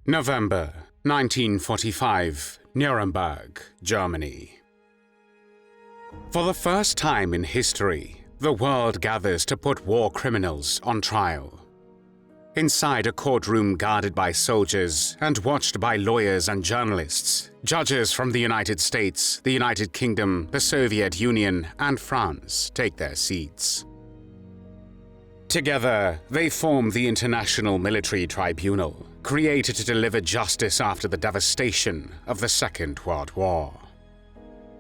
November 1945, Nuremberg, Germany. For the first time in history, the world gathers to put war criminals on trial. Inside a courtroom guarded by soldiers and watched by lawyers and journalists, judges from the United States, the United Kingdom, the Soviet Union, and France take their seats. Together, they form the International Military Tribunal, created to deliver justice after the devastation of the Second World War.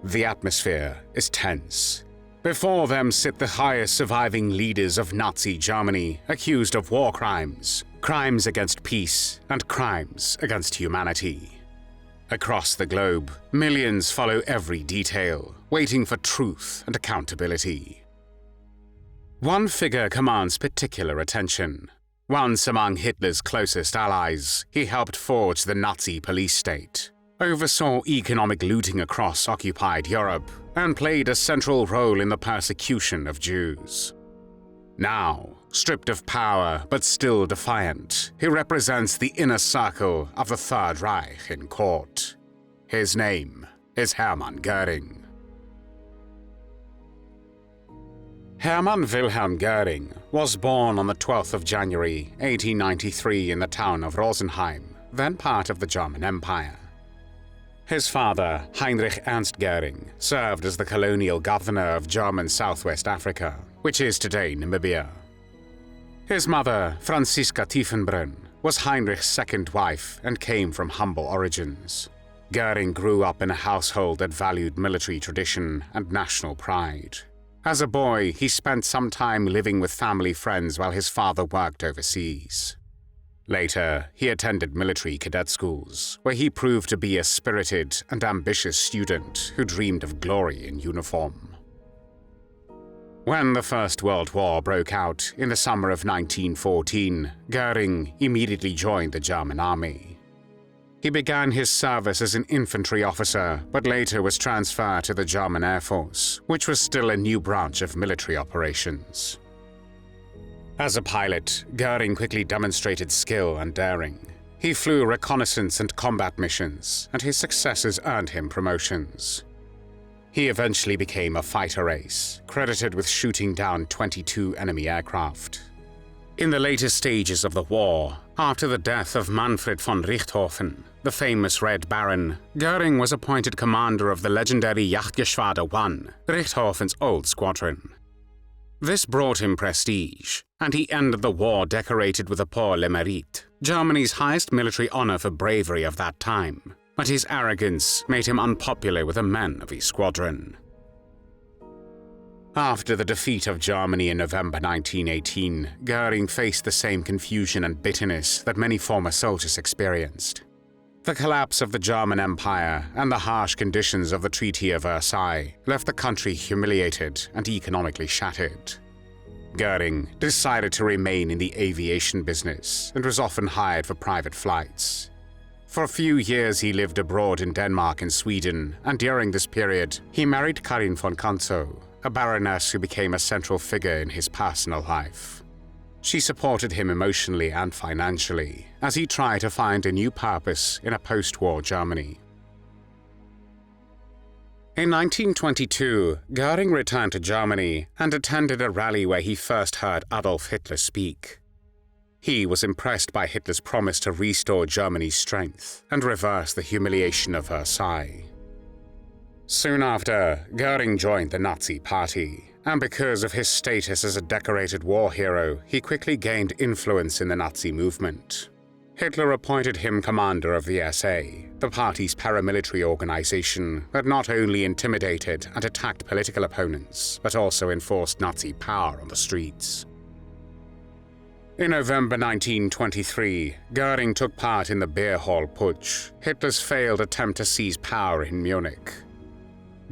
The atmosphere is tense. Before them sit the highest surviving leaders of Nazi Germany, accused of war crimes, crimes against peace, and crimes against humanity. Across the globe, millions follow every detail, waiting for truth and accountability. One figure commands particular attention. Once among Hitler's closest allies, he helped forge the Nazi police state, oversaw economic looting across occupied Europe, and played a central role in the persecution of Jews. Now, stripped of power but still defiant, he represents the inner circle of the Third Reich in court. His name is Hermann Göring. Hermann Wilhelm Göring was born on the 12th of January 1893 in the town of Rosenheim, then part of the German Empire. His father, Heinrich Ernst Göring, served as the colonial governor of German Southwest Africa, which is today Namibia. His mother, Franziska Tiefenbrunn, was Heinrich's second wife and came from humble origins. Göring grew up in a household that valued military tradition and national pride. As a boy, he spent some time living with family friends while his father worked overseas. Later, he attended military cadet schools, where he proved to be a spirited and ambitious student who dreamed of glory in uniform. When the First World War broke out in the summer of 1914, Göring immediately joined the German army. He began his service as an infantry officer, but later was transferred to the German Air Force, which was still a new branch of military operations. As a pilot, Göring quickly demonstrated skill and daring. He flew reconnaissance and combat missions, and his successes earned him promotions. He eventually became a fighter ace, credited with shooting down 22 enemy aircraft. In the later stages of the war, after the death of Manfred von Richthofen, the famous Red Baron, Göring was appointed commander of the legendary Jagdgeschwader 1, Richthofen's old squadron. This brought him prestige, and he ended the war decorated with the Pour le Mérite, Germany's highest military honor for bravery of that time, but his arrogance made him unpopular with the men of his squadron. After the defeat of Germany in November 1918, Göring faced the same confusion and bitterness that many former soldiers experienced. The collapse of the German Empire and the harsh conditions of the Treaty of Versailles left the country humiliated and economically shattered. Göring decided to remain in the aviation business and was often hired for private flights. For a few years he lived abroad in Denmark and Sweden, and during this period he married Karin von Kanzow, a baroness who became a central figure in his personal life. She supported him emotionally and financially as he tried to find a new purpose in a post-war Germany. In 1922, Göring returned to Germany and attended a rally where he first heard Adolf Hitler speak. He was impressed by Hitler's promise to restore Germany's strength and reverse the humiliation of Versailles. Soon after, Göring joined the Nazi Party, and because of his status as a decorated war hero, he quickly gained influence in the Nazi movement. Hitler appointed him commander of the SA, the party's paramilitary organization that not only intimidated and attacked political opponents, but also enforced Nazi power on the streets. In November 1923, Göring took part in the Beer Hall Putsch, Hitler's failed attempt to seize power in Munich.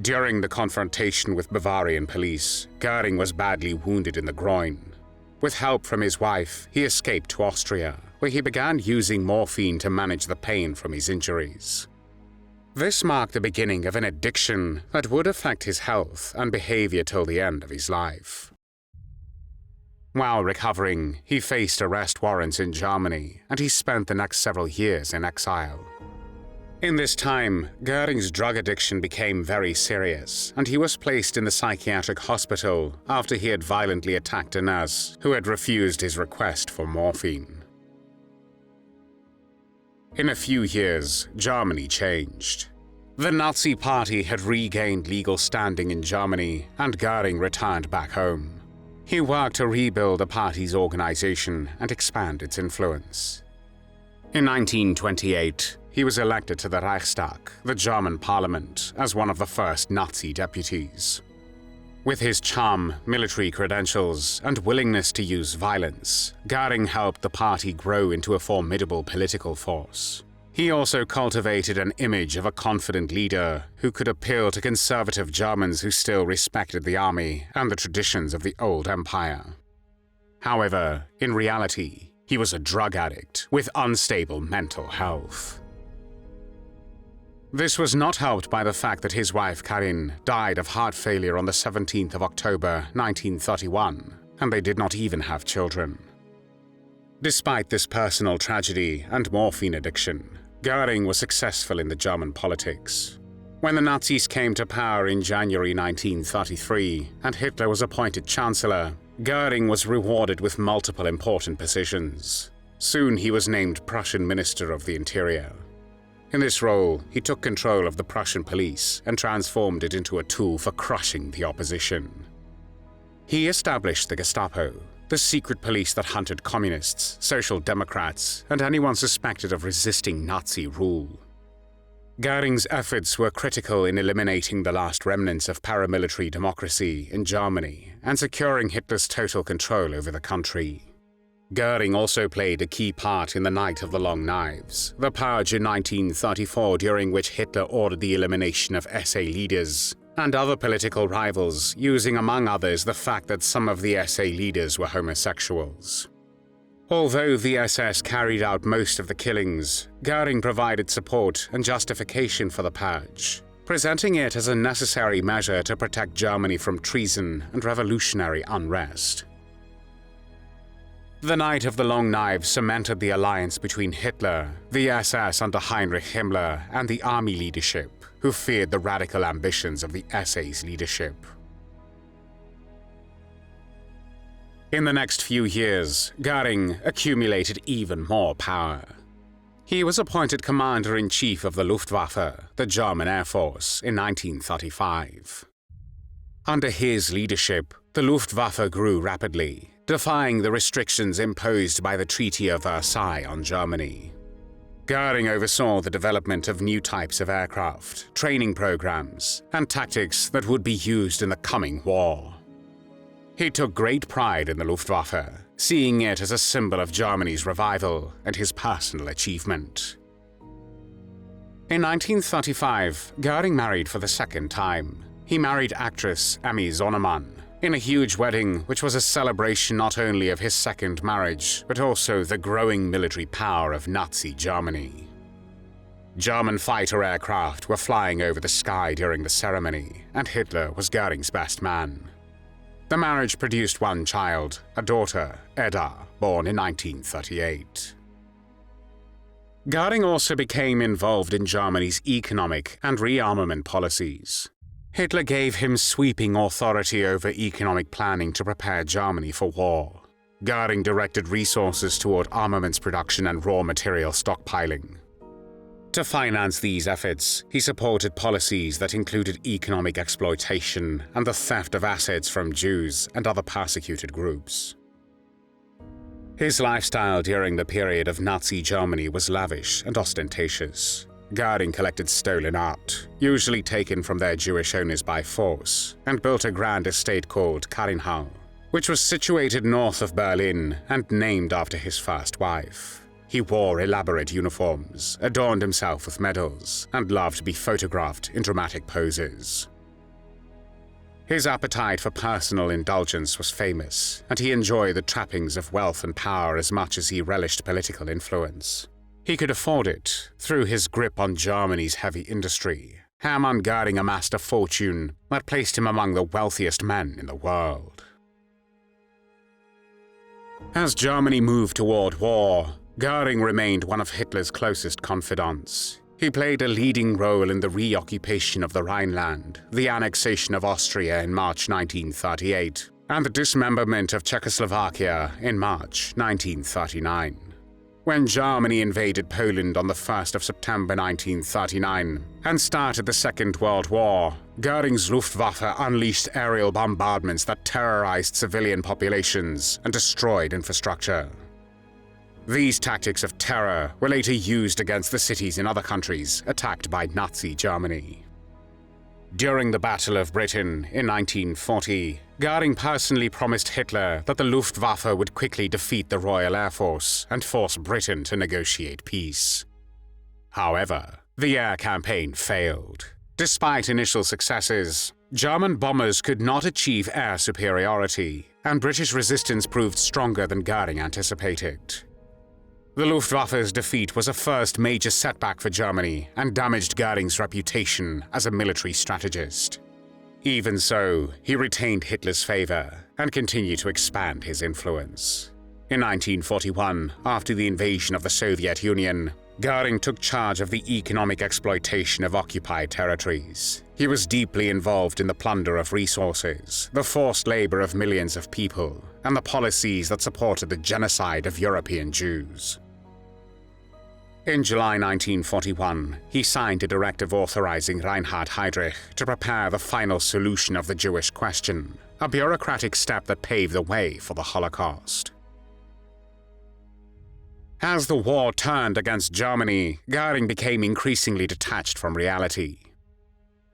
During the confrontation with Bavarian police, Göring was badly wounded in the groin. With help from his wife, he escaped to Austria, where he began using morphine to manage the pain from his injuries. This marked the beginning of an addiction that would affect his health and behavior till the end of his life. While recovering, he faced arrest warrants in Germany, and he spent the next several years in exile. In this time, Göring's drug addiction became very serious, and he was placed in the psychiatric hospital after he had violently attacked a nurse who had refused his request for morphine. In a few years, Germany changed. The Nazi Party had regained legal standing in Germany, and Göring returned back home. He worked to rebuild the party's organization and expand its influence. In 1928, he was elected to the Reichstag, the German parliament, as one of the first Nazi deputies. With his charm, military credentials, and willingness to use violence, Göring helped the party grow into a formidable political force. He also cultivated an image of a confident leader who could appeal to conservative Germans who still respected the army and the traditions of the old empire. However, in reality, he was a drug addict with unstable mental health. This was not helped by the fact that his wife Karin died of heart failure on the 17th of October 1931, and they did not even have children. Despite this personal tragedy and morphine addiction, Göring was successful in the German politics. When the Nazis came to power in January 1933 and Hitler was appointed Chancellor, Göring was rewarded with multiple important positions. Soon he was named Prussian Minister of the Interior. In this role, he took control of the Prussian police and transformed it into a tool for crushing the opposition. He established the Gestapo, the secret police that hunted communists, social democrats, and anyone suspected of resisting Nazi rule. Göring's efforts were critical in eliminating the last remnants of paramilitary democracy in Germany and securing Hitler's total control over the country. Göring also played a key part in the Night of the Long Knives, the purge in 1934 during which Hitler ordered the elimination of SA leaders and other political rivals, using among others the fact that some of the SA leaders were homosexuals. Although the SS carried out most of the killings, Göring provided support and justification for the purge, presenting it as a necessary measure to protect Germany from treason and revolutionary unrest. The Night of the Long Knives cemented the alliance between Hitler, the SS under Heinrich Himmler, and the army leadership, who feared the radical ambitions of the SA's leadership. In the next few years, Göring accumulated even more power. He was appointed Commander-in-Chief of the Luftwaffe, the German Air Force, in 1935. Under his leadership, the Luftwaffe grew rapidly, defying the restrictions imposed by the Treaty of Versailles on Germany. Göring oversaw the development of new types of aircraft, training programs, and tactics that would be used in the coming war. He took great pride in the Luftwaffe, seeing it as a symbol of Germany's revival and his personal achievement. In 1935, Göring married for the second time. He married actress Emmy Sonnemann in a huge wedding which was a celebration not only of his second marriage, but also the growing military power of Nazi Germany. German fighter aircraft were flying over the sky during the ceremony, and Hitler was Göring's best man. The marriage produced one child, a daughter, Edda, born in 1938. Göring also became involved in Germany's economic and rearmament policies. Hitler gave him sweeping authority over economic planning to prepare Germany for war. Göring directed resources toward armaments production and raw material stockpiling. To finance these efforts, he supported policies that included economic exploitation and the theft of assets from Jews and other persecuted groups. His lifestyle during the period of Nazi Germany was lavish and ostentatious. Göring collected stolen art, usually taken from their Jewish owners by force, and built a grand estate called Carinhall, which was situated north of Berlin and named after his first wife. He wore elaborate uniforms, adorned himself with medals, and loved to be photographed in dramatic poses. His appetite for personal indulgence was famous, and he enjoyed the trappings of wealth and power as much as he relished political influence. He could afford it through his grip on Germany's heavy industry. Hermann Göring amassed a fortune that placed him among the wealthiest men in the world. As Germany moved toward war, Goring remained one of Hitler's closest confidants. He played a leading role in the reoccupation of the Rhineland, the annexation of Austria in March 1938, and the dismemberment of Czechoslovakia in March 1939. When Germany invaded Poland on the 1st of September 1939 and started the Second World War, Göring's Luftwaffe unleashed aerial bombardments that terrorized civilian populations and destroyed infrastructure. These tactics of terror were later used against the cities in other countries attacked by Nazi Germany. During the Battle of Britain in 1940, Goring personally promised Hitler that the Luftwaffe would quickly defeat the Royal Air Force and force Britain to negotiate peace. However, the air campaign failed. Despite initial successes, German bombers could not achieve air superiority, and British resistance proved stronger than Goring anticipated. The Luftwaffe's defeat was a first major setback for Germany and damaged Göring's reputation as a military strategist. Even so, he retained Hitler's favor and continued to expand his influence. In 1941, after the invasion of the Soviet Union, Goring took charge of the economic exploitation of occupied territories. He was deeply involved in the plunder of resources, the forced labor of millions of people, and the policies that supported the genocide of European Jews. In July 1941, he signed a directive authorizing Reinhard Heydrich to prepare the final solution of the Jewish question, a bureaucratic step that paved the way for the Holocaust. As the war turned against Germany, Goring became increasingly detached from reality.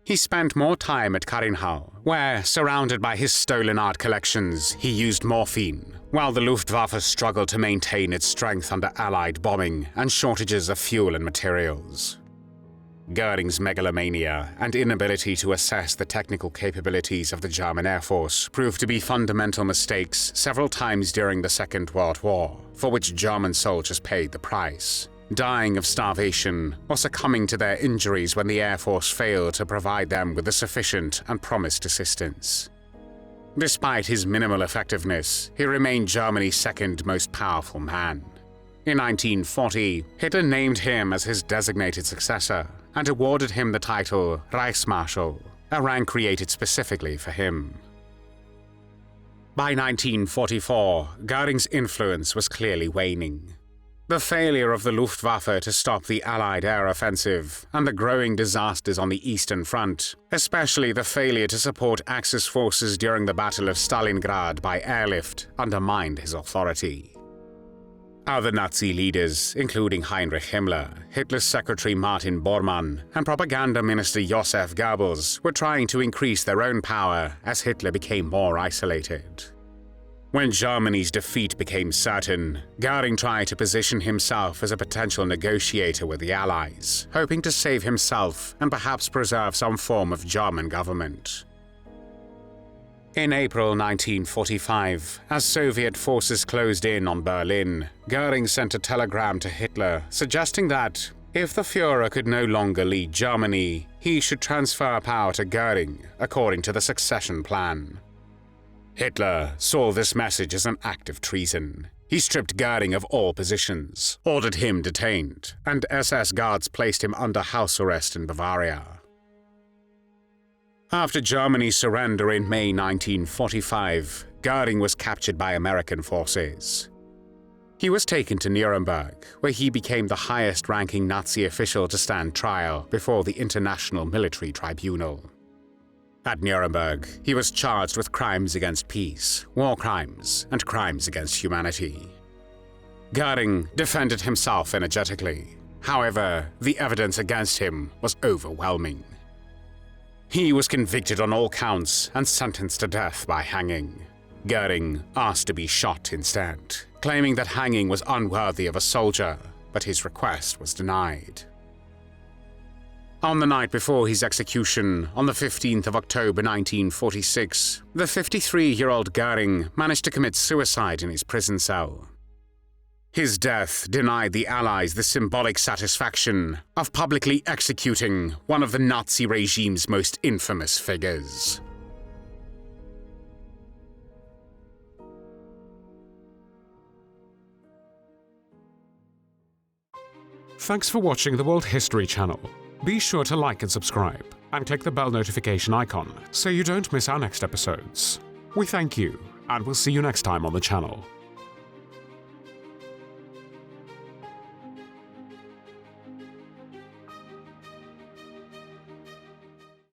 He spent more time at Carinhall, where, surrounded by his stolen art collections, he used morphine, while the Luftwaffe struggled to maintain its strength under Allied bombing and shortages of fuel and materials. Göring's megalomania and inability to assess the technical capabilities of the German Air Force proved to be fundamental mistakes several times during the Second World War, for which German soldiers paid the price, dying of starvation or succumbing to their injuries when the Air Force failed to provide them with the sufficient and promised assistance. Despite his minimal effectiveness, he remained Germany's second most powerful man. In 1940, Hitler named him as his designated successor and awarded him the title Reichsmarschall, a rank created specifically for him. By 1944, Göring's influence was clearly waning. The failure of the Luftwaffe to stop the Allied air offensive and the growing disasters on the Eastern Front, especially the failure to support Axis forces during the Battle of Stalingrad by airlift, undermined his authority. Other Nazi leaders, including Heinrich Himmler, Hitler's secretary Martin Bormann, and propaganda minister Joseph Goebbels, were trying to increase their own power as Hitler became more isolated. When Germany's defeat became certain, Goering tried to position himself as a potential negotiator with the Allies, hoping to save himself and perhaps preserve some form of German government. In April 1945, as Soviet forces closed in on Berlin, Goering sent a telegram to Hitler suggesting that, if the Führer could no longer lead Germany, he should transfer power to Goering, according to the succession plan. Hitler saw this message as an act of treason. He stripped Goering of all positions, ordered him detained, and SS guards placed him under house arrest in Bavaria. After Germany's surrender in May 1945, Goering was captured by American forces. He was taken to Nuremberg, where he became the highest-ranking Nazi official to stand trial before the International Military Tribunal. At Nuremberg, he was charged with crimes against peace, war crimes, and crimes against humanity. Goering defended himself energetically. However, the evidence against him was overwhelming. He was convicted on all counts and sentenced to death by hanging. Goering asked to be shot instead, claiming that hanging was unworthy of a soldier, but his request was denied. On the night before his execution, on the 15th of October 1946, the 53-year-old Goering managed to commit suicide in his prison cell. His death denied the Allies the symbolic satisfaction of publicly executing one of the Nazi regime's most infamous figures. Thanks for watching the World History channel. Be sure to like and subscribe, and click the bell notification icon so you don't miss our next episodes. We thank you, and we'll see you next time on the channel.